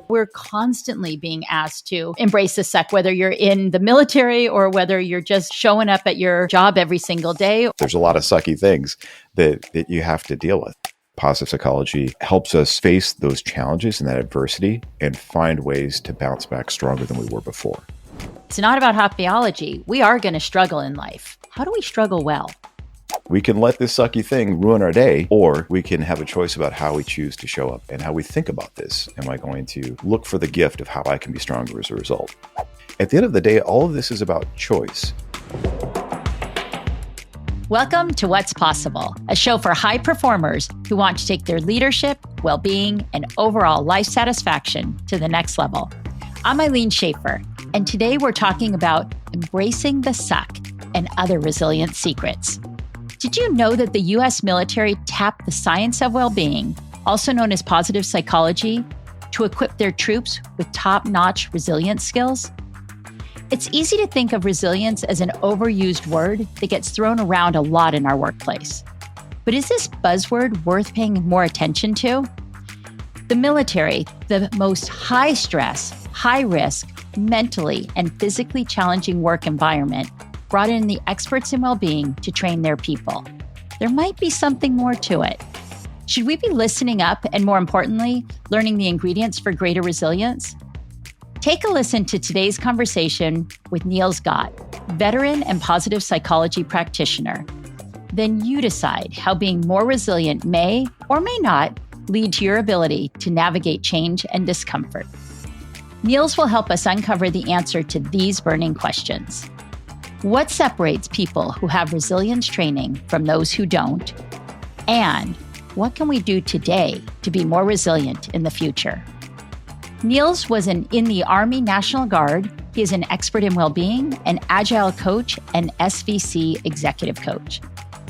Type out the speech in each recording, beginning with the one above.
We're constantly being asked to embrace the suck, whether you're in the military or whether you're just showing up at your job every single day. There's a lot of sucky things that you have to deal with. Positive psychology helps us face those challenges and that adversity and find ways to bounce back stronger than we were before. It's not about happyology. We are going to struggle in life. How do we struggle well? We can let this sucky thing ruin our day, or we can have a choice about how we choose to show up and how we think about this. Am I going to look for the gift of how I can be stronger as a result? At the end of the day, all of this is about choice. Welcome to What's Possible, a show for high performers who want to take their leadership, well-being, and overall life satisfaction to the next level. I'm Eileen Schaefer, and today we're talking about embracing the suck and other resilient secrets. Did you know that the U.S. military tapped the science of well-being, also known as positive psychology, to equip their troops with top-notch resilience skills? It's easy to think of resilience as an overused word that gets thrown around a lot in our workplace. But is this buzzword worth paying more attention to? The military, the most high-stress, high-risk, mentally and physically challenging work environment, brought in the experts in well-being to train their people. There might be something more to it. Should we be listening up and, more importantly, learning the ingredients for greater resilience? Take a listen to today's conversation with Niels Gott, veteran and positive psychology practitioner. Then you decide how being more resilient may or may not lead to your ability to navigate change and discomfort. Niels will help us uncover the answer to these burning questions. What separates people who have resilience training from those who don't? And what can we do today to be more resilient in the future? Niels was in the Army National Guard. He is an expert in well-being, an agile coach, and SVC executive coach.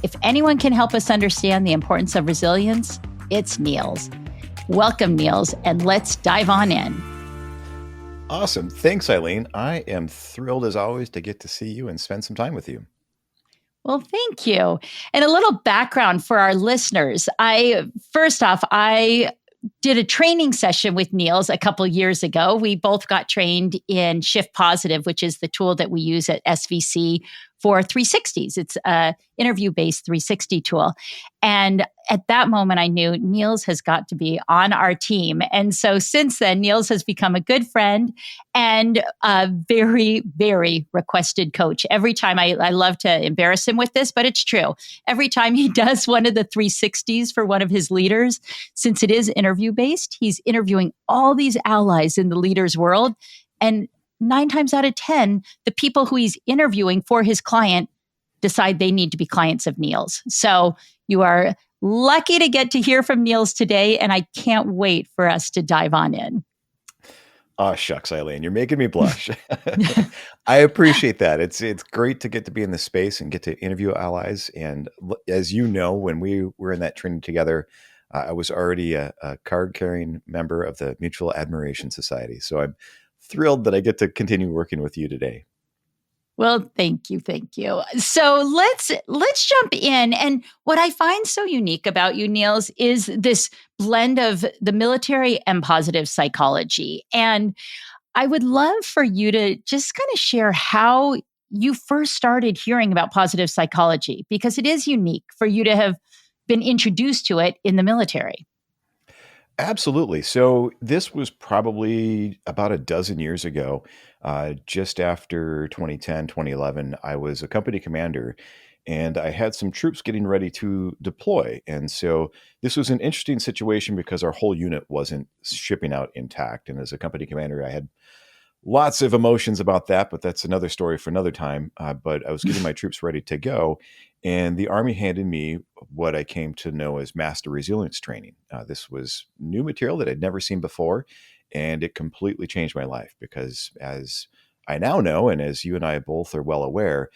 If anyone can help us understand the importance of resilience, it's Niels. Welcome, Niels, and let's dive on in. Awesome. Thanks, Eileen. I am thrilled as always to get to see you and spend some time with you. Well, thank you. And a little background for our listeners. I did a training session with Niels a couple years ago. We both got trained in Shift Positive, which is the tool that we use at SVC for 360s. It's an interview-based 360 tool. And at that moment, I knew Niels has got to be on our team. And so since then, Niels has become a good friend and a very, very requested coach. Every time I love to embarrass him with this, but it's true. Every time he does one of the 360s for one of his leaders, since it is interview-based, he's interviewing all these allies in the leader's world. And 9 times out of 10, the people who he's interviewing for his client decide they need to be clients of Niels. So you are lucky to get to hear from Niels today, and I can't wait for us to dive on in. Oh, shucks, Eileen, you're making me blush. I appreciate that. It's great to get to be in this space and get to interview allies. And as you know, when we were in that training together, I was already a card-carrying member of the Mutual Admiration Society. So I'm thrilled that I get to continue working with you today. Well, thank you. So let's jump in. And what I find so unique about you, Niels, is this blend of the military and positive psychology. And I would love for you to just kind of share how you first started hearing about positive psychology, because it is unique for you to have been introduced to it in the military. Absolutely. So this was probably about a dozen years ago, just after 2010, 2011. I was a company commander and I had some troops getting ready to deploy. And so this was an interesting situation because our whole unit wasn't shipping out intact. And as a company commander, I had lots of emotions about that, but that's another story for another time. But I was getting my troops ready to go. And the Army handed me what I came to know as master resilience training. This was new material that I'd never seen before, and it completely changed my life because, as I now know, and as you and I both are well aware,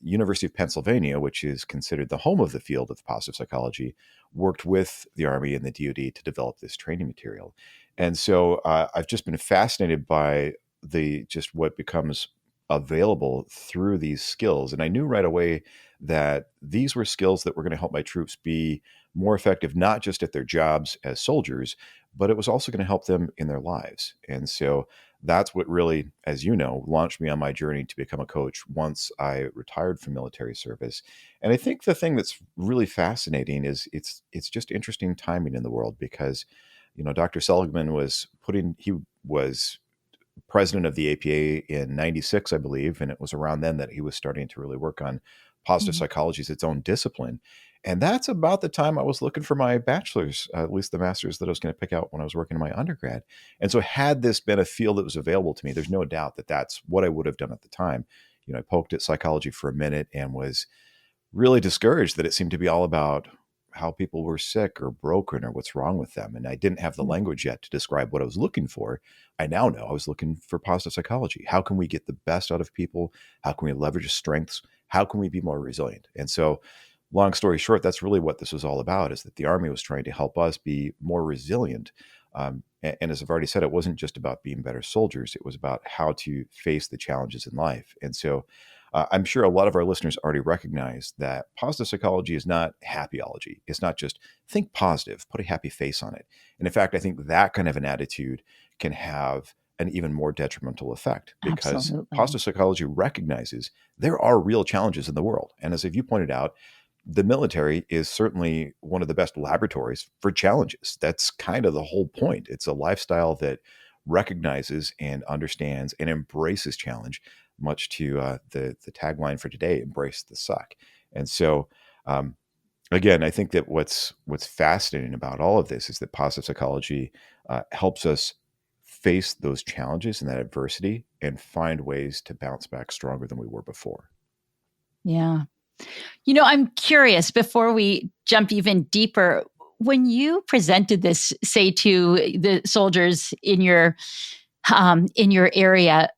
University of Pennsylvania, which is considered the home of the field of positive psychology, worked with the Army and the DoD to develop this training material. And so I've just been fascinated by just what becomes available through these skills. And I knew right away that these were skills that were going to help my troops be more effective, not just at their jobs as soldiers, but it was also going to help them in their lives. And so that's what really, as you know, launched me on my journey to become a coach once I retired from military service. And I think the thing that's really fascinating is it's just interesting timing in the world because, Dr. Seligman he was president of the APA in 96, I believe. And it was around then that he was starting to really work on positive Mhm. psychology as its own discipline. And that's about the time I was looking for my bachelor's, at least the master's that I was going to pick out when I was working in my undergrad. And so, had this been a field that was available to me, there's no doubt that that's what I would have done at the time. I poked at psychology for a minute and was really discouraged that it seemed to be all about how people were sick or broken or what's wrong with them. And I didn't have the Yeah, language yet to describe what I was looking for. I now know I was looking for positive psychology. How can we get the best out of people? How can we leverage strengths? How can we be more resilient? And so, long story short, that's really what this was all about, is that the Army was trying to help us be more resilient. And as I've already said, it wasn't just about being better soldiers. It was about how to face the challenges in life. And so I'm sure a lot of our listeners already recognize that positive psychology is not happyology. It's not just think positive, put a happy face on it. And in fact, I think that kind of an attitude can have an even more detrimental effect because absolutely. positive psychology recognizes there are real challenges in the world. And as you pointed out, the military is certainly one of the best laboratories for challenges. That's kind of the whole point. It's a lifestyle that recognizes and understands and embraces challenge, much to the tagline for today: "Embrace the suck." And so, um, again, I think that what's fascinating about all of this is that positive psychology helps us face those challenges and that adversity and find ways to bounce back stronger than we were before. Yeah. I'm curious before we jump even deeper. When you presented this, say, to the soldiers in your area,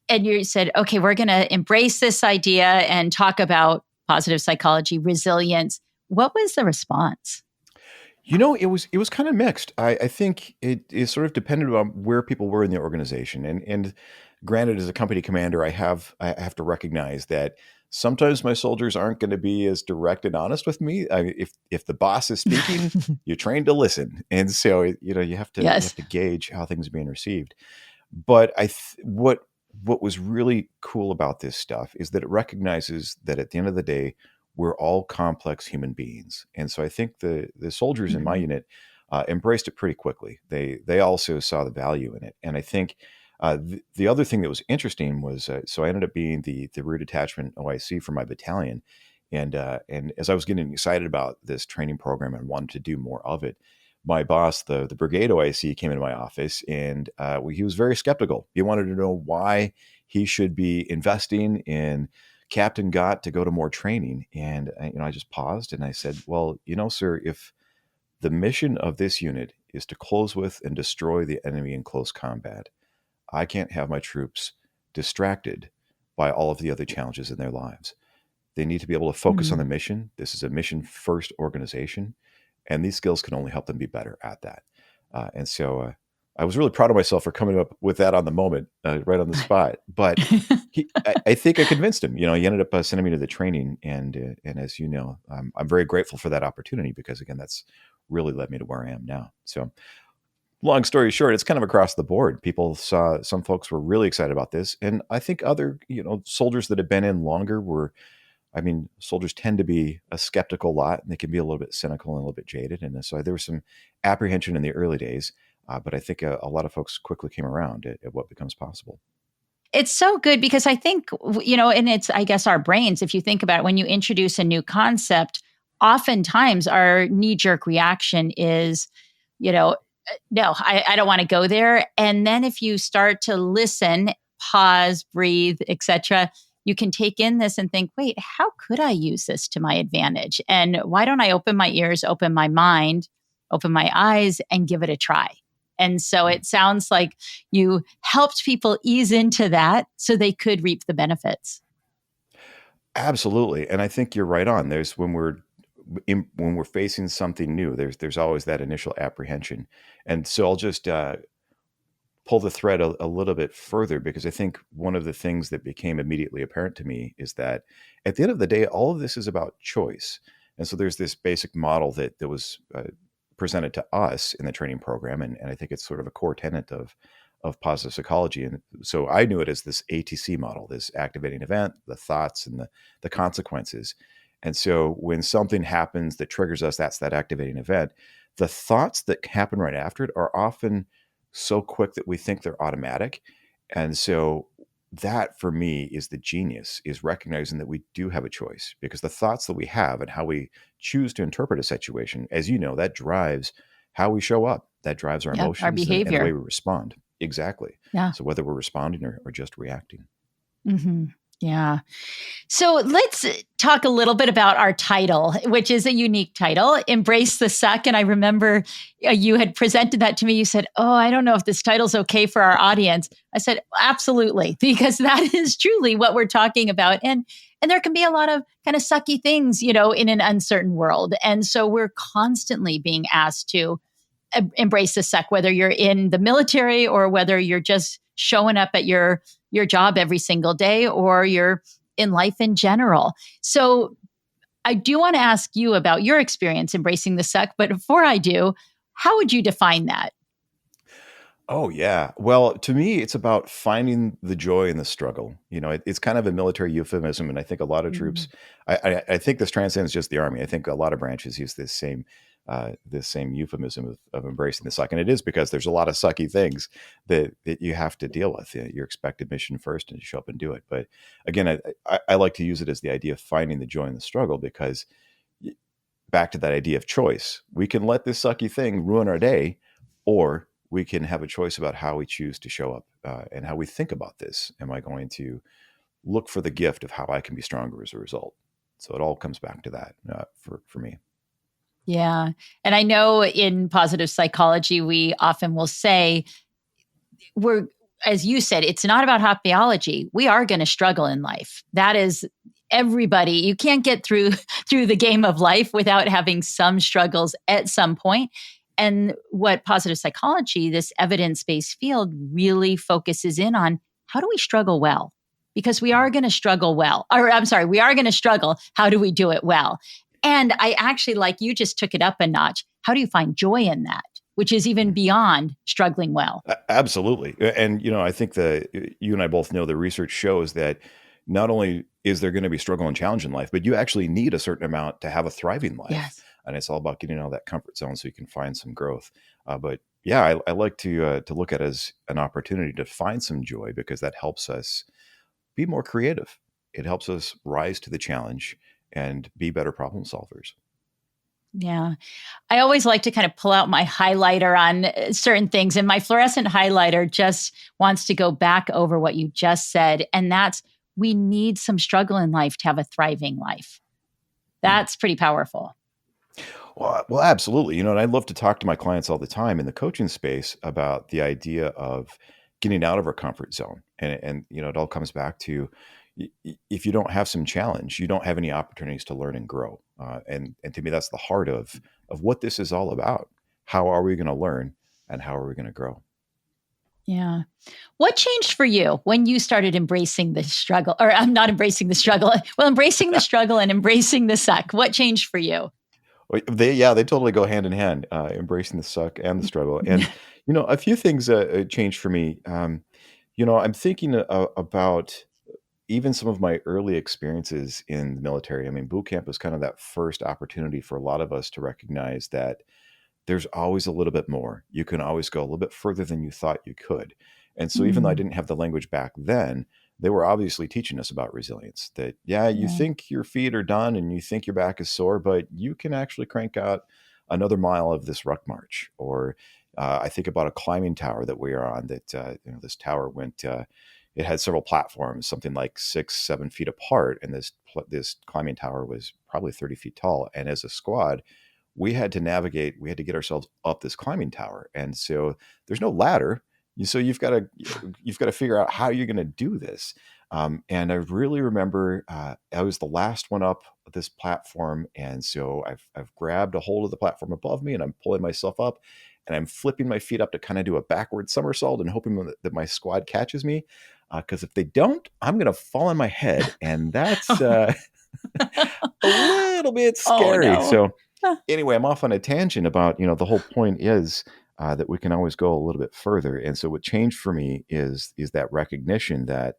and you said, "Okay, we're going to embrace this idea and talk about positive psychology, resilience." What was the response? It was kind of mixed. I think it sort of depended on where people were in the organization, and granted, as a company commander, I have to recognize that sometimes my soldiers aren't going to be as direct and honest with me. If the boss is speaking, you're trained to listen, and so you have Yes. to gauge how things are being received. But what was really cool about this stuff is that it recognizes that at the end of the day, we're all complex human beings, and so I think the soldiers in my Mhm. unit embraced it pretty quickly. They also saw the value in it, and I think the other thing that was interesting was so I ended up being the rear detachment OIC for my battalion, and as I was getting excited about this training program and wanted to do more of it, my boss, the brigade OIC, came into my office, and he was very skeptical. He wanted to know why he should be investing in Captain Gott to go to more training. And I just paused and I said, "Well, sir, if the mission of this unit is to close with and destroy the enemy in close combat, I can't have my troops distracted by all of the other challenges in their lives. They need to be able to focus on Mm. the mission. This is a mission first organization, and these skills can only help them be better at that." And so I was really proud of myself for coming up with that on the moment, right on the spot. But I think I convinced him. He ended up sending me to the training, and as you know, I'm very grateful for that opportunity because again, that's really led me to where I am now. So, long story short, it's kind of across the board. People saw some folks were really excited about this, and I think other soldiers that have been in longer were. I mean, soldiers tend to be a skeptical lot, and they can be a little bit cynical and a little bit jaded. And so there was some apprehension in the early days, but I think a lot of folks quickly came around at what becomes possible. It's so good because I think, and it's, I guess, our brains, if you think about it, when you introduce a new concept, oftentimes our knee jerk reaction is, no, I don't want to go there. And then if you start to listen, pause, breathe, etc., you can take in this and think, wait, how could I use this to my advantage? And why don't I open my ears, open my mind, open my eyes, and give it a try? And so Mm. it sounds like you helped people ease into that so they could reap the benefits. Absolutely, and I think you're right on. There's when we're facing something new, there's always that initial apprehension, and so I'll just pull the thread a little bit further because I think one of the things that became immediately apparent to me is that at the end of the day, all of this is about choice. And so there's this basic model that was presented to us in the training program. And I think it's sort of a core tenet of positive psychology. And so I knew it as this ATC model, this activating event, the thoughts and the consequences. And so when something happens that triggers us, that's that activating event. The thoughts that happen right after it are often so quick that we think they're automatic. And so that for me is the genius, is recognizing that we do have a choice, because the thoughts that we have and how we choose to interpret a situation, as you know, that drives how we show up. That drives our Yep, our emotions and the way behavior. we respond. Exactly. Yeah. So whether we're responding or just reacting. Mm-hmm. Yeah. So let's talk a little bit about our title, which is a unique title, Embrace the Suck. And I remember you had presented that to me. You said, "Oh, I don't know if this title's okay for our audience." I said, "Absolutely," because that is truly what we're talking about. And there can be a lot of kind of sucky things, in an uncertain world. And so we're constantly being asked to embrace the suck, whether you're in the military or whether you're just showing up at your job every single day, or you're in life in general. So I do want to ask you about your experience embracing the suck. But before I do, how would you define that? Oh, yeah. Well, to me, it's about finding the joy in the struggle. It's kind of a military euphemism. And I think a lot of troops, Mm. I think this transcends just the Army. I think a lot of branches use this same euphemism of embracing the suck. And it is because there's a lot of sucky things that you have to deal with. Your expected mission first, and you show up and do it. But again, I like to use it as the idea of finding the joy in the struggle, because back to that idea of choice, we can let this sucky thing ruin our day, or we can have a choice about how we choose to show up and how we think about this. Am I going to look for the gift of how I can be stronger as a result? So it all comes back to that for me. Yeah. And I know in positive psychology, we often will say, as you said, it's not about hot biology. We are going to struggle in life. That is everybody. You can't get through through the game of life without having some struggles at some point. And what positive psychology, this evidence-based field, really focuses in on: how do we struggle well? Because we are going to struggle well. Or I'm sorry, we are going to struggle. How do we do it well? And I actually, like, you just took it up a notch. How do you find joy in that? Which is even beyond struggling well. Absolutely. And, I think you and I both know the research shows that not only is there going to be struggle and challenge in life, but you actually need a certain amount to have a thriving life. Yes. And it's all about getting out of that comfort zone so you can find some growth. But yeah, I like to look at it as an opportunity to find some joy, because that helps us be more creative. It helps us rise to the challenge and be better problem solvers. Yeah. I always like to kind of pull out my highlighter on certain things. And my fluorescent highlighter just wants to go back over what you just said. And that's: we need some struggle in life to have a thriving life. That's pretty powerful. Well, absolutely. And I love to talk to my clients all the time in the coaching space about the idea of getting out of our comfort zone. And it all comes back to, if you don't have some challenge, you don't have any opportunities to learn and grow. And to me, that's the heart of what this is all about. How are we going to learn, and how are we going to grow? Yeah. What changed for you when you started embracing the struggle? Or I'm not embracing the struggle. Well, embracing the struggle and embracing the suck. What changed for you? They totally go hand in hand, embracing the suck and the struggle. And, a few things changed for me. I'm thinking about even some of my early experiences in the military. I mean, boot camp was kind of that first opportunity for a lot of us to recognize that there's always a little bit more. You can always go a little bit further than you thought you could. And so even though I Mm, didn't have the language back then, they were obviously teaching us about resilience, that, yeah, you yeah. think your feet are done and you think your back is sore, but you can actually crank out another mile of this ruck march. Or I think about a climbing tower that we are on, that, this tower it had several platforms, something like 6, 7 feet apart. And this climbing tower was probably 30 feet tall. And as a squad, we had to get ourselves up this climbing tower. And so there's no ladder. So you've got to figure out how you're going to do this. And I really remember I was the last one up this platform. And so I've grabbed a hold of the platform above me, and I'm pulling myself up, and I'm flipping my feet up to kind of do a backward somersault and hoping that my squad catches me. Because if they don't, I'm going to fall on my head. And that's a little bit Oh, scary. no. So Anyway, I'm off on a tangent about, the whole point is that we can always go a little bit further. And so what changed for me is that recognition that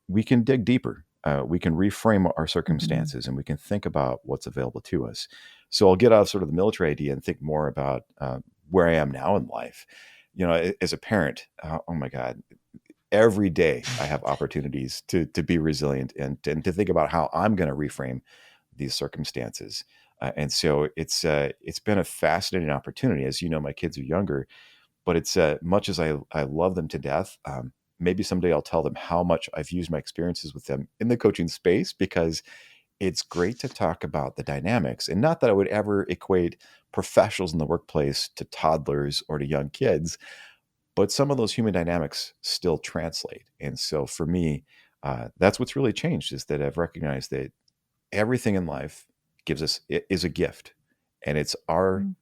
we can dig deeper. We can reframe our Mhm. circumstances and we can think about what's available to us. So I'll get out of sort of the military idea and think more about where I am now in life. As a parent, oh my God, every day I have opportunities to be resilient and to think about how I'm going to reframe these circumstances. And so it's been a fascinating opportunity. As you know, my kids are younger, but it's much as I love them to death. Maybe someday I'll tell them how much I've used my experiences with them in the coaching space, because it's great to talk about the dynamics. And not that I would ever equate professionals in the workplace to toddlers or to young kids, but some of those human dynamics still translate. And so for me, that's what's really changed, is that I've recognized that everything in life is a gift, and it's our Mm.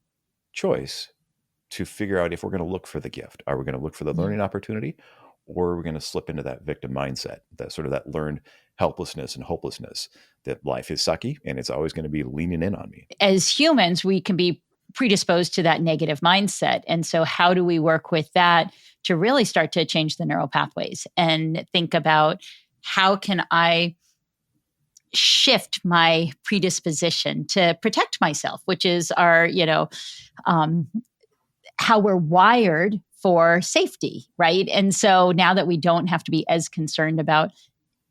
choice to figure out if we're going to look for the gift. Are we going to look for the Yeah. learning opportunity, or are we going to slip into that victim mindset, that sort of that learned helplessness and hopelessness, that life is sucky and it's always going to be leaning in on me? As humans, we can be predisposed to that negative mindset. And so, how do we work with that to really start to change the neural pathways and think about how can I shift my predisposition to protect myself, which is our, um, how we're wired for safety, right? And so now that we don't have to be as concerned about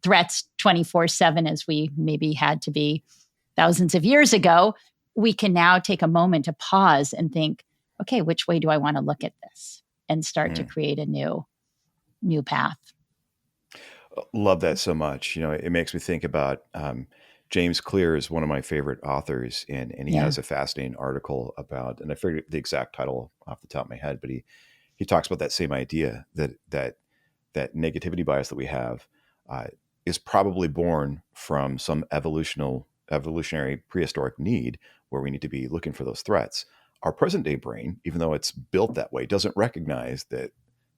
threats 24/7 as we maybe had to be thousands of years ago, we can now take a moment to pause and think, okay, which way do I want to look at this? And start to Mm. create a new path. Love that so much. It makes me think about James Clear is one of my favorite authors, and he Yeah. has a fascinating article about, and I forget the exact title off the top of my head, but he talks about that same idea, that negativity bias that we have uh, is probably born from some evolutionary prehistoric need, where we need to be looking for those threats. Our present day brain, even though it's built that way, doesn't recognize that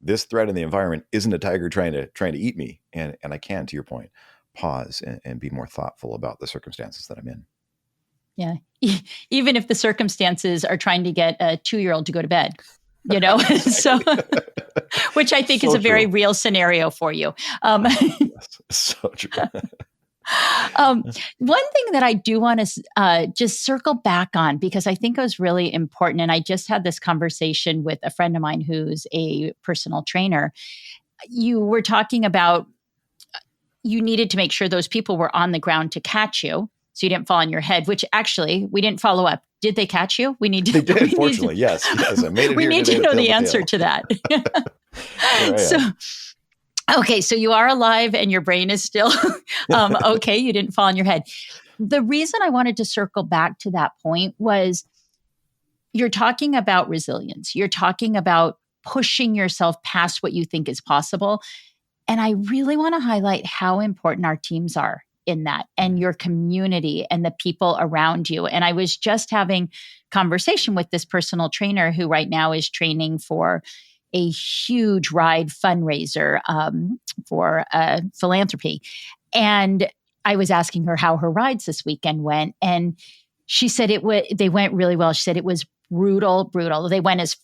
this threat in the environment isn't a tiger trying to eat me, and I can, to your point, pause and be more thoughtful about the circumstances that I'm in. Yeah. Even if the circumstances are trying to get a 2-year-old to go to bed, so, Exactly. which I think is So a very true. real scenario for you. Um, Yes, so true. um, One thing that I do want to just circle back on, because I think it was really important. And I just had this conversation with a friend of mine who's a personal trainer. You were talking about you needed to make sure those people were on the ground to catch you so you didn't fall on your head, which actually we didn't follow up. Did they catch you? We need They to did, we need fortunately. Yes, yes. I made to it we here need today to to know tell the the answer tale. to that. Here I So am. okay, so you are alive and your brain is still okay. You didn't fall on your head. The reason I wanted to circle back to that point was you're talking about resilience. You're talking about pushing yourself past what you think is possible. And I really want to highlight how important our teams are in that, and Mm, your community and the people around you. And I was just having conversation with this personal trainer who right now is training for a huge ride fundraiser for philanthropy. And I was asking her how her rides this weekend went, and she said they went really well. She said it was brutal. They went as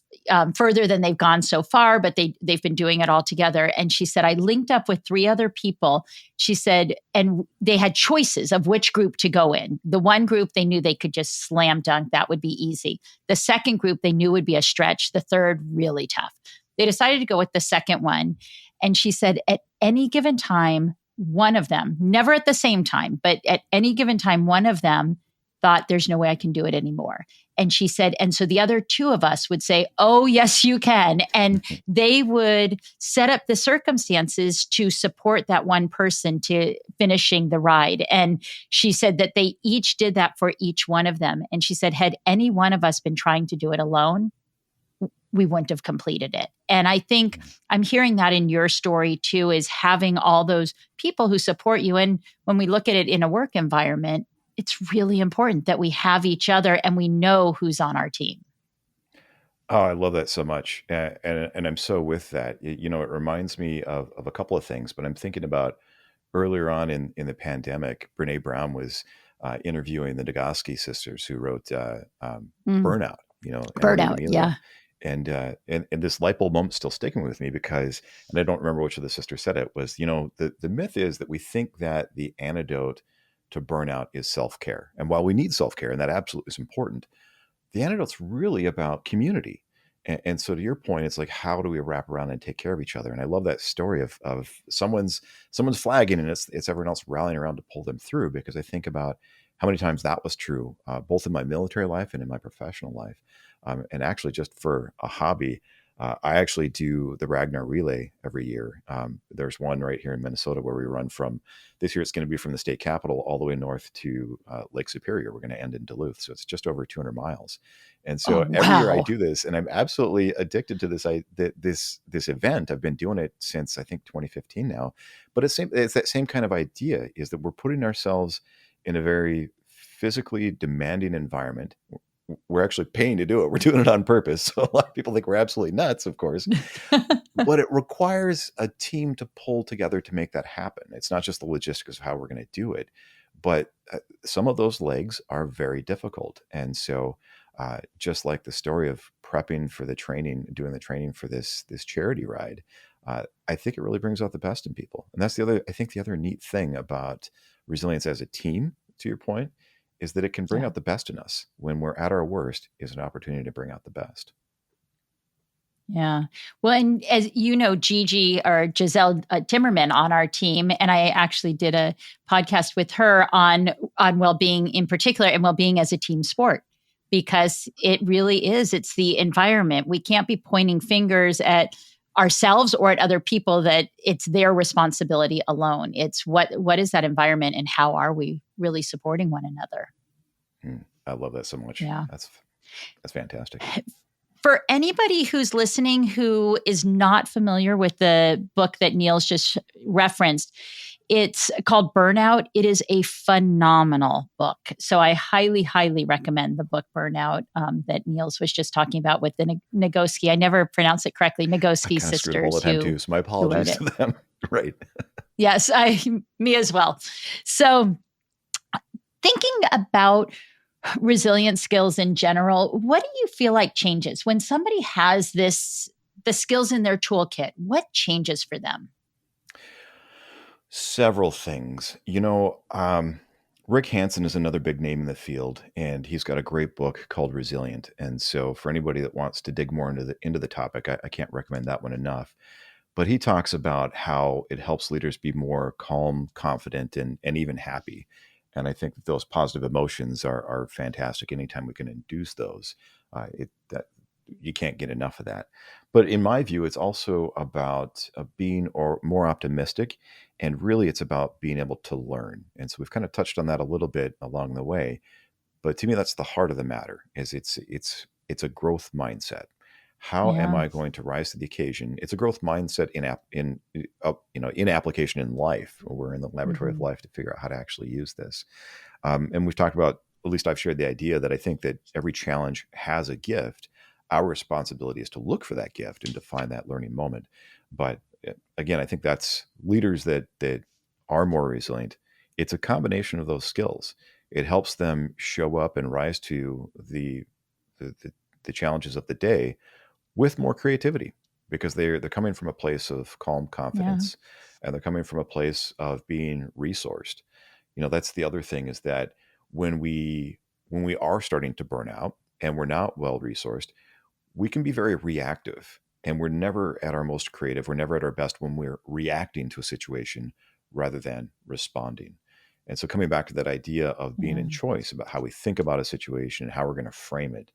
further than they've gone so far, but they've been doing it all together. And she said I linked up with 3 other people. She said, and they had choices of which group to go in. The one group they knew they could just slam dunk, that would be easy. The second group they knew would be a stretch. The third really tough. They decided to go with the second one. And she said at any given time, one of them, never at the same time, but at any given time, one of them thought there's no way I can do it anymore. And she said, and so the other 2 of us would say, oh, yes, you can. And they would set up the circumstances to support that one person to finishing the ride. And she said that they each did that for each one of them. And she said, had any one of us been trying to do it alone, we wouldn't have completed it. And I think mm. I'm hearing that in your story too, is having all those people who support you. And when we look at it in a work environment, it's really important that we have each other and we know who's on our team. Oh, I love that so much, and I'm so with that. It reminds me of a couple of things, but I'm thinking about earlier on in the pandemic. Brene Brown was interviewing the Nagoski sisters who wrote Mm. Burnout, Emily and Burnout. Amelia. Yeah. And this light bulb moment's still sticking with me because, and I don't remember which of the sisters said it, was, the myth is that we think that the antidote to burnout is self-care. And while we need self-care, and that absolutely is important, the antidote's really about community. And so to your point, it's like, how do we wrap around and take care of each other? And I love that story of someone's flagging, and it's everyone else rallying around to pull them through, because I think about how many times that was true, both in my military life and in my professional life. And actually, just for a hobby, I actually do the Ragnar Relay every year. There's one right here in Minnesota where we run from, this year it's going to be from the state capitol all the way north to Lake Superior. We're going to end in Duluth. So it's just over 200 miles. And so Oh, every year I wow. do this, and I'm absolutely addicted to this event. I've been doing it since I think 2015 now. But it's that same kind of idea, is that we're putting ourselves in a very physically demanding environment. We're actually paying to do it. We're doing it on purpose. So a lot of people think we're absolutely nuts, of course, but it requires a team to pull together to make that happen. It's not just the logistics of how we're going to do it, but some of those legs are very difficult. And so just like the story of prepping for the training, doing the training for this charity ride, I think it really brings out the best in people. And that's I think the other neat thing about resilience as a team, to your point, is that it can bring Yeah. out the best in us. When we're at our worst, is an opportunity to bring out the best. Yeah. Well, and as you know, Gigi or Giselle Timmerman on our team, and I actually did a podcast with her on well-being in particular, and well-being as a team sport, because it really is. It's the environment. We can't be pointing fingers at ourselves or at other people that it's their responsibility alone. It's what is that environment, and how are we really supporting one another? I love that so much. Yeah. That's fantastic. For anybody who's listening who is not familiar with the book that Niels just referenced, it's called Burnout. It is a phenomenal book. So I highly, highly recommend the book Burnout that Niels was just talking about with the Nagoski. I never pronounce it correctly. I Nagoski kind of screwed up all the sisters time too, so my who wrote apologies it. to them. Right. Yes, me as well. So thinking about resilient skills in general, what do you feel like changes when somebody has the skills in their toolkit? What changes for them? Several things. Rick Hanson is another big name in the field, and he's got a great book called Resilient. And so for anybody that wants to dig more into the topic, I can't recommend that one enough. But he talks about how it helps leaders be more calm, confident, and even happy. And I think that those positive emotions are fantastic. Anytime we can induce those, that you can't get enough of that. But in my view, it's also about being or more optimistic, and really it's about being able to learn. And so we've kind of touched on that a little bit along the way. But to me, that's the heart of the matter. Is it's a growth mindset. How am Yeah. I going to rise to the occasion? It's a growth mindset in application in life. We're in the laboratory of Mhm. life to figure out how to actually use this. And we've talked about, at least I've shared the idea that I think that every challenge has a gift. Our responsibility is to look for that gift and to find that learning moment. But again, I think that's leaders that are more resilient. It's a combination of those skills. It helps them show up and rise to the, the challenges of the day with more creativity, because they're coming from a place of calm Yeah. confidence, and they're coming from a place of being resourced. That's the other thing, is that when we are starting to burn out and we're not well resourced, we can be very reactive, and we're never at our most creative. We're never at our best when we're reacting to a situation rather than responding. And so coming back to that idea of being Yeah. in choice about how we think about a situation and how we're going to frame it,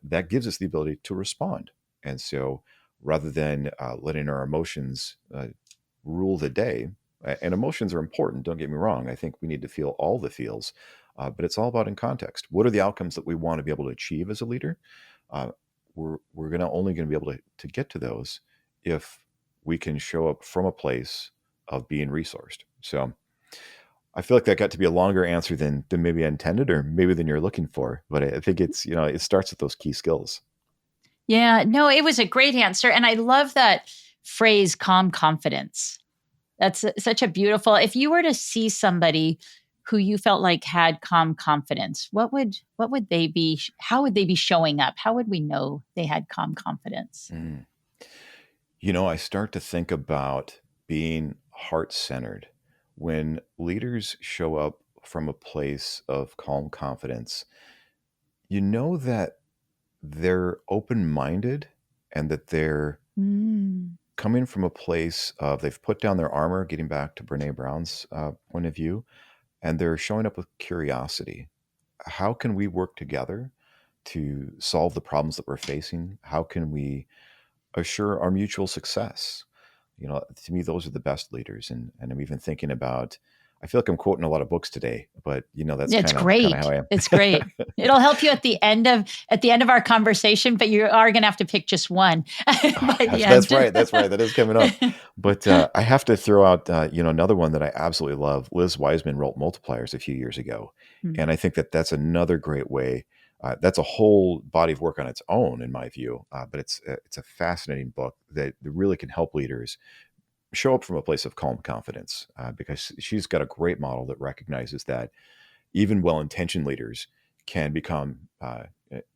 that gives us the ability to respond. And so rather than letting our emotions rule the day, and emotions are important, don't get me wrong. I think we need to feel all the feels, but it's all about in context. What are the outcomes that we want to be able to achieve as a leader? Uh, we're only going to be able to get to those if we can show up from a place of being resourced. So I feel like that got to be a longer answer than maybe I intended, or maybe than you're looking for. But I think it's, it starts with those key skills. Yeah. No, it was a great answer. And I love that phrase, calm confidence. That's such a beautiful, if you were to see somebody who you felt like had calm confidence, what would they be? How would they be showing up? How would we know they had calm confidence? Mm. I start to think about being heart-centered. When leaders show up from a place of calm confidence, you know that they're open-minded and that they're Mm. coming from a place of they've put down their armor, getting back to Brene Brown's point of view, and they're showing up with curiosity. How can we work together to solve the problems that we're facing? How can we assure our mutual success? To me, those are the best leaders. And I'm even thinking about, I feel like I'm quoting a lot of books today, but that's It's kind of how great. I am. It's great. It'll help you at the end of our conversation, but you are going to have to pick just one by the end. That's right. That's right. That is coming up. But I have to throw out, another one that I absolutely love. Liz Wiseman wrote Multipliers a few years ago. Hmm. And I think that that's another great way. That's a whole body of work on its own, in my view. But it's a fascinating book that really can help leaders show up from a place of calm confidence, because she's got a great model that recognizes that even well-intentioned leaders can become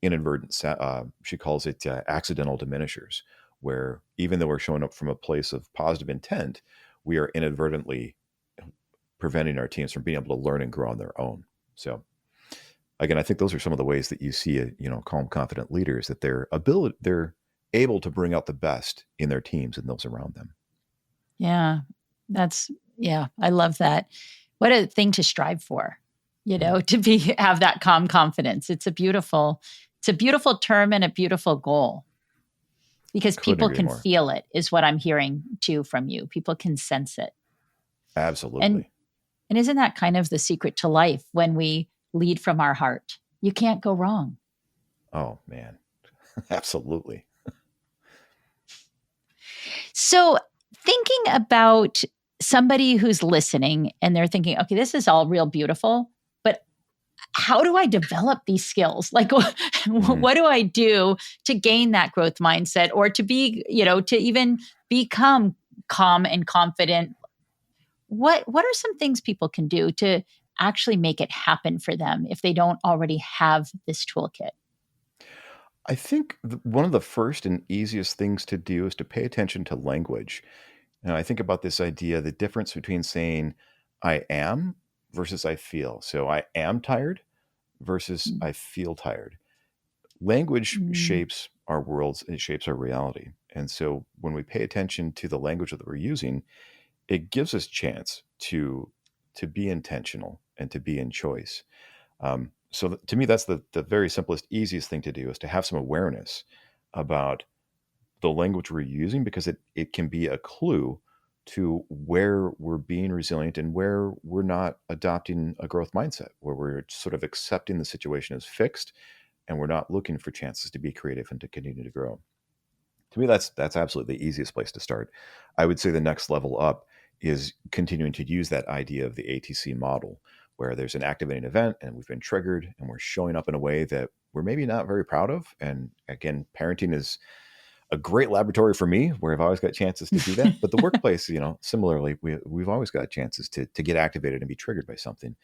inadvertent. She calls it accidental diminishers, where even though we're showing up from a place of positive intent, we are inadvertently preventing our teams from being able to learn and grow on their own. So again, I think those are some of the ways that you see calm, confident leaders, that they're able to bring out the best in their teams and those around them. Yeah, I love that. What a thing to strive for, to have that calm confidence. It's a beautiful term and a beautiful goal, because Couldn't people agree can more. feel it, is what I'm hearing too from you. People can sense it. Absolutely. And isn't that kind of the secret to life when we lead from our heart? You can't go wrong. Oh man. Absolutely. So, thinking about somebody who's listening and they're thinking, okay, this is all real beautiful, but how do I develop these skills? Like, what do I do to gain that growth mindset, or to be, to even become calm and confident? What are some things people can do to actually make it happen for them if they don't already have this toolkit? I think one of the first and easiest things to do is to pay attention to language. I think about this idea, the difference between saying I am versus I feel. So I am tired versus Mm. I feel tired. Language Mm. shapes our worlds, it shapes our reality. And so when we pay attention to the language that we're using, it gives us chance to be intentional and to be in choice. To me, that's the very simplest, easiest thing to do, is to have some awareness about the language we're using, because it can be a clue to where we're being resilient and where we're not adopting a growth mindset, where we're sort of accepting the situation as fixed and we're not looking for chances to be creative and to continue to grow. To me, that's absolutely the easiest place to start. I would say the next level up is continuing to use that idea of the ATC model, where there's an activating event and we've been triggered and we're showing up in a way that we're maybe not very proud of. And again, parenting is a great laboratory for me, where I've always got chances to do that. But the workplace, similarly, we've always got chances to get activated and be triggered by something.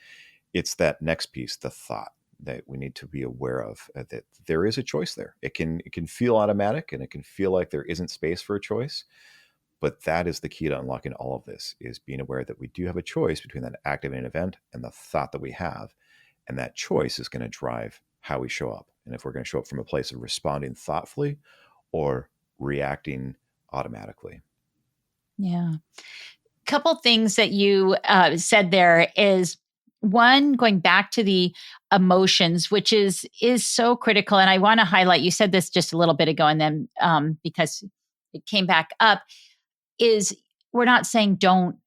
It's that next piece, the thought, that we need to be aware of, that there is a choice there. It can feel automatic and it can feel like there isn't space for a choice. But that is the key to unlocking all of this, is being aware that we do have a choice between that activating event and the thought that we have. And that choice is going to drive how we show up. And if we're going to show up from a place of responding thoughtfully or reacting automatically. Yeah. Couple things that you said there is, one, going back to the emotions, which is so critical. And I want to highlight, you said this just a little bit ago, and then because it came back up, is we're not saying don't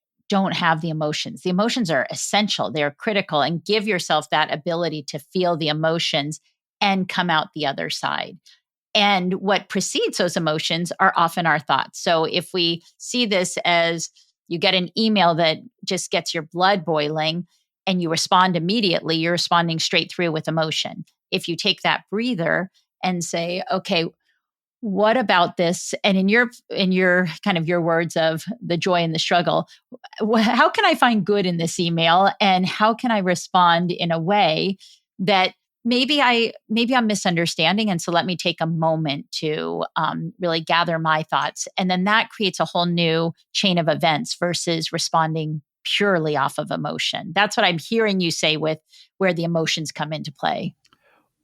have the emotions. The emotions are essential. They're critical, and give yourself that ability to feel the emotions and come out the other side. And what precedes those emotions are often our thoughts. So if we see this as, you get an email that just gets your blood boiling and you respond immediately, you're responding straight through with emotion. If you take that breather and say, okay, what about this? And in your kind of your words of the joy and the struggle, how can I find good in this email, and how can I respond in a way that maybe I'm misunderstanding, and so let me take a moment to really gather my thoughts, and then that creates a whole new chain of events versus responding purely off of emotion. That's what I'm hearing you say with where the emotions come into play.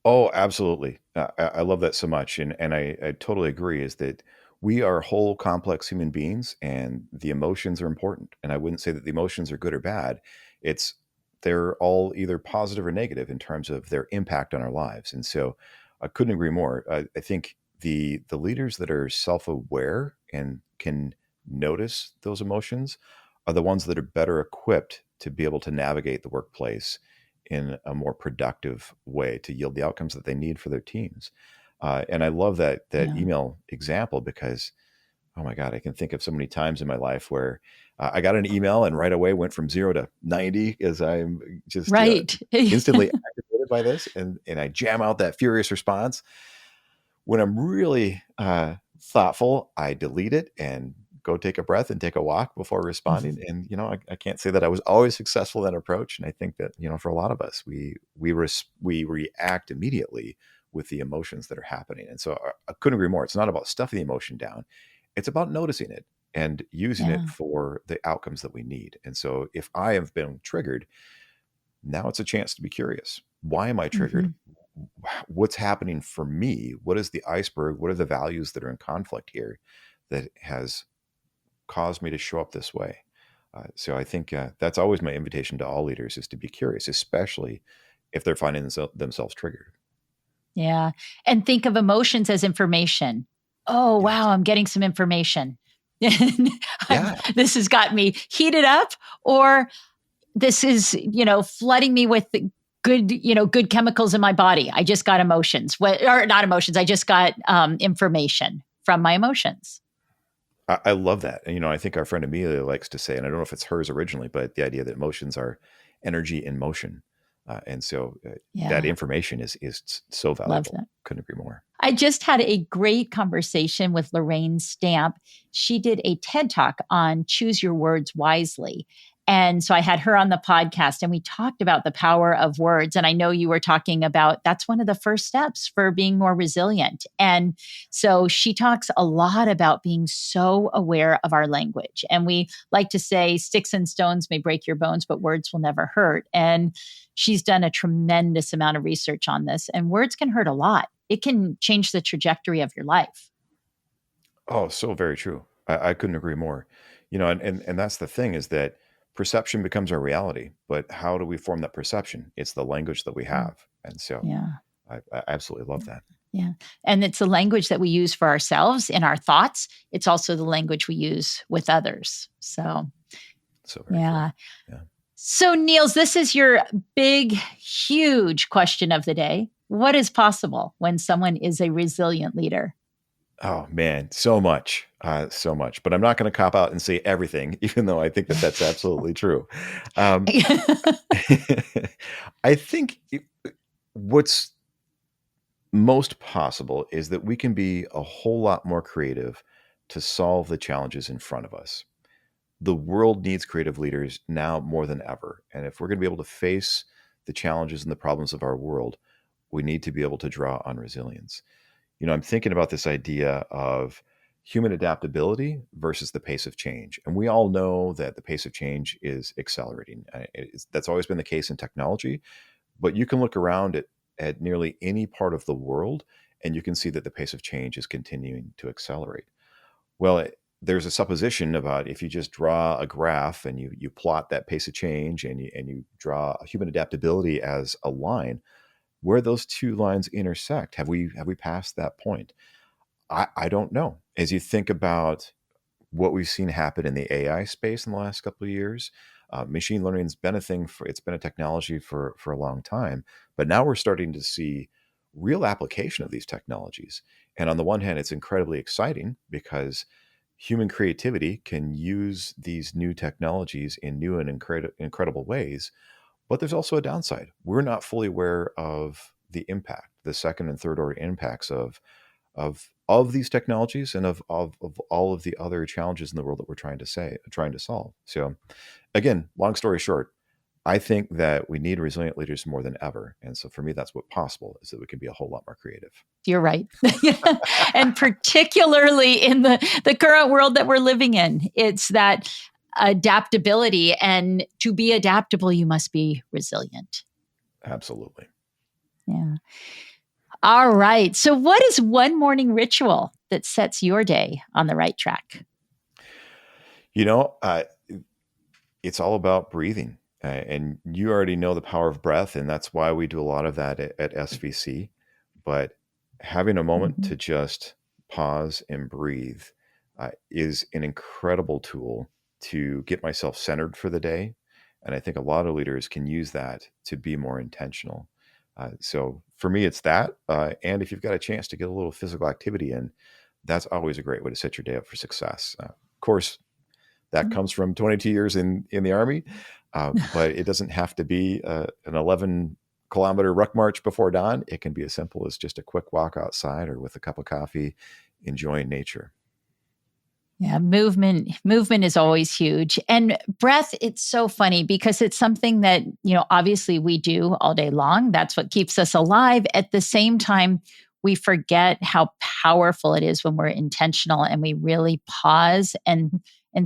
Oh, absolutely. I love that so much. And I totally agree is that we are whole complex human beings and the emotions are important. And I wouldn't say that the emotions are good or bad. It's they're all either positive or negative in terms of their impact on our lives. And so I couldn't agree more. I think the leaders that are self-aware and can notice those emotions are the ones that are better equipped to be able to navigate the workplace in a more productive way to yield the outcomes that they need for their teams. And I love that Yeah. email example because, oh my God, I can think of so many times in my life where I got an email and right away went from 0 to 90 as I'm just Right. instantly activated by this, and I jam out that furious response. When I'm really thoughtful, I delete it and go take a breath and take a walk before responding. And I can't say that I was always successful in that approach. And I think that for a lot of us, we react immediately with the emotions that are happening. And so I couldn't agree more. It's not about stuffing the emotion down; it's about noticing it and using it Yeah. for the outcomes that we need. And so, if I have been triggered, now it's a chance to be curious. Why am I triggered? Hmm. What's happening for me? What is the iceberg? What are the values that are in conflict here that has caused me to show up this way? So I think that's always my invitation to all leaders is to be curious, especially if they're finding themselves triggered. Yeah. And think of emotions as information. Oh, Yes. wow, I'm getting some information. Yeah. This has got me heated up, or this is, flooding me with good chemicals in my body. I just got emotions, or not emotions. I just got information from my emotions. I love that. And, I think our friend Amelia likes to say, and I don't know if it's hers originally, but the idea that emotions are energy in motion. And so that Yeah, information is so love valuable. that. Couldn't agree more. I just had a great conversation with Lorraine Stamp. She did a TED talk on choose your words wisely. And so I had her on the podcast and we talked about the power of words. And I know you were talking about that's one of the first steps for being more resilient. And so she talks a lot about being so aware of our language. And we like to say sticks and stones may break your bones, but words will never hurt. And she's done a tremendous amount of research on this. And words can hurt a lot. It can change the trajectory of your life. Oh, so very true. I couldn't agree more. And that's the thing is that perception becomes our reality, but how do we form that perception? It's the language that we Mm. have. And so Yeah. I absolutely love that. Yeah. And it's the language that we use for ourselves in our thoughts. It's also the language we use with others. So, So very true. yeah. Yeah. So, Niels, this is your big, huge question of the day. What is possible when someone is a resilient leader? Oh man, so much. But I'm not going to cop out and say everything, even though I think that that's absolutely true. Um, I think what's most possible is that we can be a whole lot more creative to solve the challenges in front of us. The world needs creative leaders now more than ever. And if we're going to be able to face the challenges and the problems of our world, we need to be able to draw on resilience. I'm thinking about this idea of human adaptability versus the pace of change. And we all know that the pace of change is accelerating. That's always been the case in technology, but you can look around at nearly any part of the world and you can see that the pace of change is continuing to accelerate. Well, there's a supposition about if you just draw a graph and you plot that pace of change and you draw human adaptability as a line, where those two lines intersect. Have we passed that point? I don't know. As you think about what we've seen happen in the AI space in the last couple of years, machine learning's been a thing it's been a technology for a long time, but now we're starting to see real application of these technologies. And on the one hand, it's incredibly exciting because human creativity can use these new technologies in new and incredible ways. But there's also a downside. We're not fully aware of the impact, the second and third order impacts of of these technologies and of all of the other challenges in the world that we're trying to solve. So again, long story short, I think that we need resilient leaders more than ever. And so for me, that's what possible is that we can be a whole lot more creative. You're right. And particularly in the current world that we're living in, it's that adaptability. And to be adaptable, you must be resilient. Absolutely. Yeah. All right. So what is one morning ritual that sets your day on the right track? It's all about breathing. And you already know the power of breath, and that's why we do a lot of that at SVC. But having a moment to just pause and breathe is an incredible tool to get myself centered for the day. And I think a lot of leaders can use that to be more intentional. So for me, it's that. And if you've got a chance to get a little physical activity in, that's always a great way to set your day up for success. Of course, that comes from 22 years in the Army, but it doesn't have to be an 11-kilometer ruck march before dawn. It can be as simple as just a quick walk outside or with a cup of coffee, enjoying nature. Yeah, movement is always huge. And breath, it's so funny because it's something that, obviously we do all day long. That's what keeps us alive. At the same time, we forget how powerful it is when we're intentional and we really pause and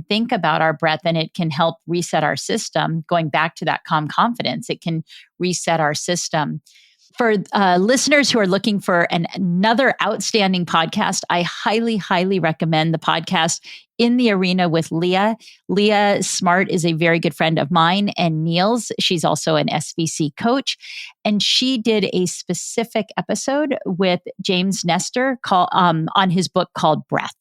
think about our breath, and it can help reset our system. Going back to that calm confidence, it can reset our system. For listeners who are looking for another outstanding podcast, I highly, highly recommend the podcast In the Arena with Leah. Leah Smart is a very good friend of mine and Niels. She's also an SVC coach. And she did a specific episode with James Nestor on his book called Breath.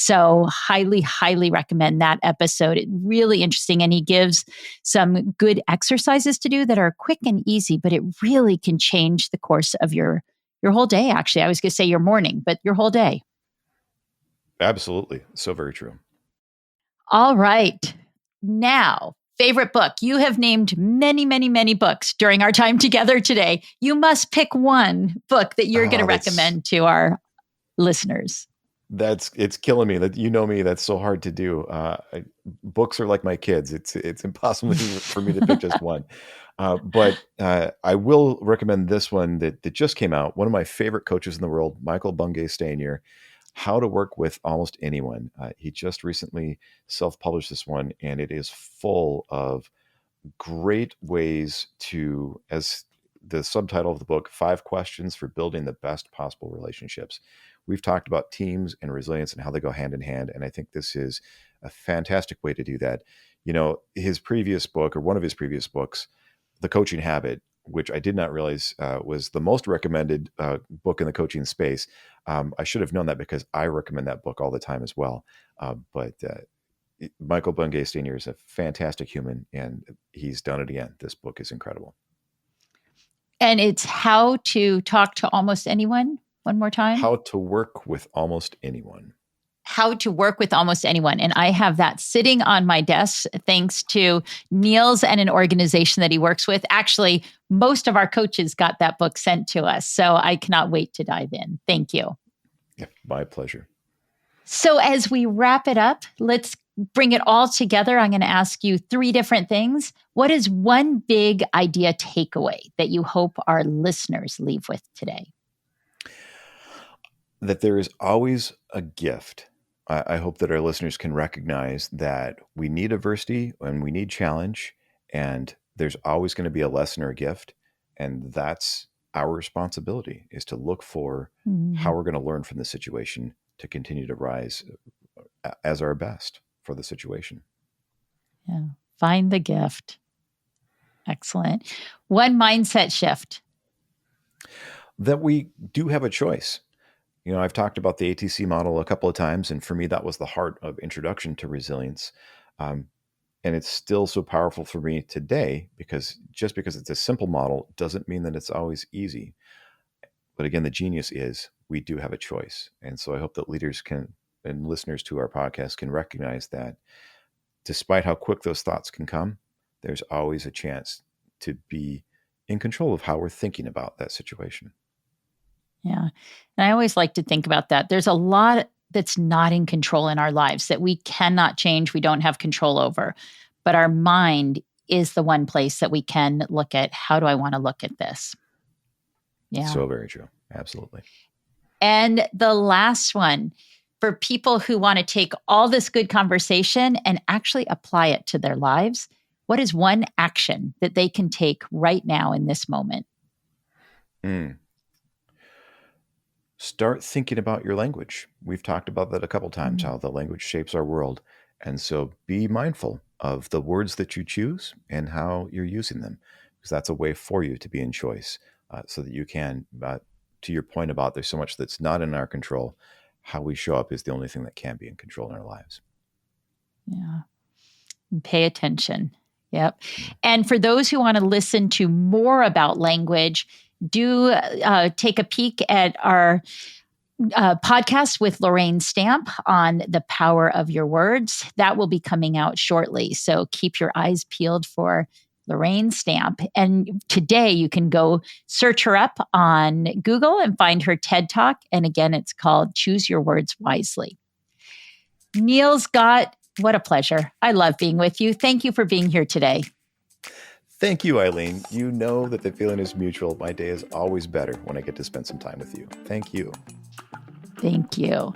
So highly, highly recommend that episode. It's really interesting. And he gives some good exercises to do that are quick and easy, but it really can change the course of your whole day. Actually, I was going to say your morning, but your whole day. Absolutely. So very true. All right. Now, favorite book. You have named many, many, many books during our time together today. You must pick one book that you're going to recommend to our listeners. It's killing me that me. That's so hard to do. Books are like my kids. It's impossible for me to pick just one. But I will recommend this one that just came out. One of my favorite coaches in the world, Michael Bungay Stanier, How to Work with Almost Anyone. He just recently self-published this one, and it is full of great ways to, as the subtitle of the book, 5 questions for building the best possible relationships. We've talked about teams and resilience and how they go hand in hand. And I think this is a fantastic way to do that. His previous book, or one of his previous books, The Coaching Habit, which I did not realize was the most recommended book in the coaching space. I should have known that because I recommend that book all the time as well. But Michael Bungay Stanier is a fantastic human, and he's done it again. This book is incredible. And it's How to Talk to Almost Anyone. One more time. How to Work with Almost Anyone. How to Work with Almost Anyone. And I have that sitting on my desk thanks to Niels and an organization that he works with. Actually, most of our coaches got that book sent to us. So I cannot wait to dive in. Thank you. Yeah, my pleasure. So as we wrap it up, let's bring it all together. I'm going to ask you 3 different things. What is one big idea takeaway that you hope our listeners leave with today? That there is always a gift. I hope that our listeners can recognize that we need adversity and we need challenge, and there's always going to be a lesson or a gift. And that's our responsibility, is to look for how we're going to learn from the situation to continue to rise as our best for the situation. Yeah. Find the gift. Excellent. One mindset shift. That we do have a choice. I've talked about the ATC model a couple of times, and for me, that was the heart of introduction to resilience. And it's still so powerful for me today because just because it's a simple model doesn't mean that it's always easy. But again, the genius is we do have a choice. And so I hope that leaders can, and listeners to our podcast can recognize that despite how quick those thoughts can come, there's always a chance to be in control of how we're thinking about that situation. Yeah. And I always like to think about that. There's a lot that's not in control in our lives that we cannot change, we don't have control over. But our mind is the one place that we can look at, how do I want to look at this? Yeah. So very true. Absolutely. And the last one, for people who want to take all this good conversation and actually apply it to their lives, what is one action that they can take right now in this moment? Start thinking about your language. We've talked about that a couple times, how the language shapes our world. And so be mindful of the words that you choose and how you're using them, because that's a way for you to be in choice, so that you can, to your point about there's so much that's not in our control, how we show up is the only thing that can be in control in our lives. Yeah. And pay attention. Yep. And for those who want to listen to more about language, do take a peek at our podcast with Lorraine Stamp on the power of your words. That will be coming out shortly. So keep your eyes peeled for Lorraine Stamp. And today you can go search her up on Google and find her TED Talk. And again, it's called Choose Your Words Wisely. Niels Gott, what a pleasure. I love being with you. Thank you for being here today. Thank you, Eileen. You know that the feeling is mutual. My day is always better when I get to spend some time with you. Thank you. Thank you.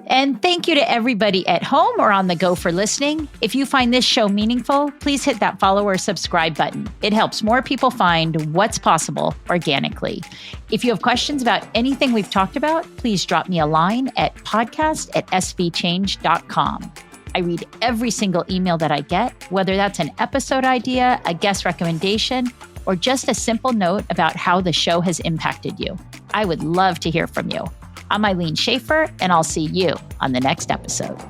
And thank you to everybody at home or on the go for listening. If you find this show meaningful, please hit that follow or subscribe button. It helps more people find what's possible organically. If you have questions about anything we've talked about, please drop me a line at podcast@svchange.com. I read every single email that I get, whether that's an episode idea, a guest recommendation, or just a simple note about how the show has impacted you. I would love to hear from you. I'm Eileen Schaefer, and I'll see you on the next episode.